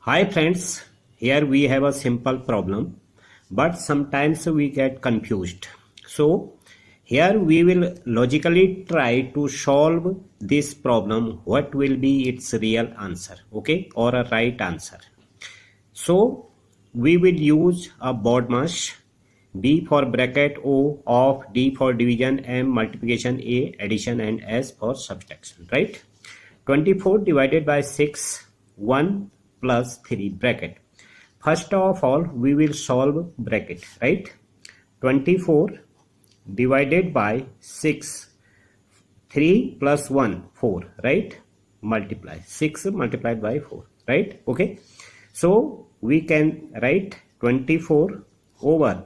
Hi friends, here we have a simple problem, but sometimes we get confused. So here we will logically try to solve this problem. What will be its real answer, okay, or a right answer. So we will use a BODMAS, B for bracket, O of, D for division, M multiplication, A addition, and S for subtraction, right? 24 divided by 6, 1 plus 3 bracket. First of all, we will solve bracket, right? 24 divided by 6, 3 plus 1, 4, right? Multiply 6 multiplied by 4, right? Okay. So we can write 24 over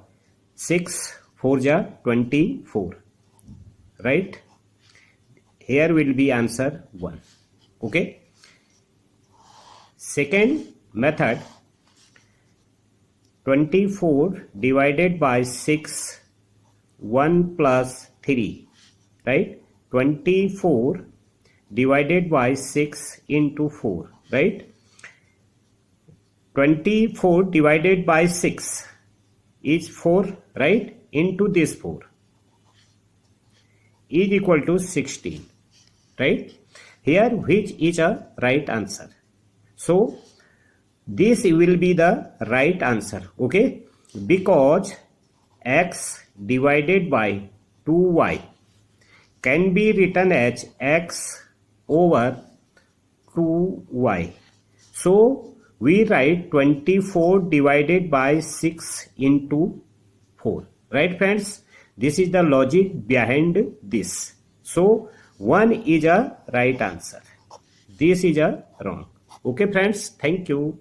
6, 4 ja 24, right? Here will be answer 1. Okay. Second method, 24 divided by 6, 1 plus 3, right? 24 divided by 6 into 4, right? 24 divided by 6 is 4, right? Into this 4 is equal to 16, right? Here which is a right answer? So this will be the right answer, okay? Because x divided by 2y can be written as x over 2y. So we write 24 divided by 6 into 4, right friends? This is the logic behind this. So 1 is a right answer, this is a wrong. Okay friends, thank you.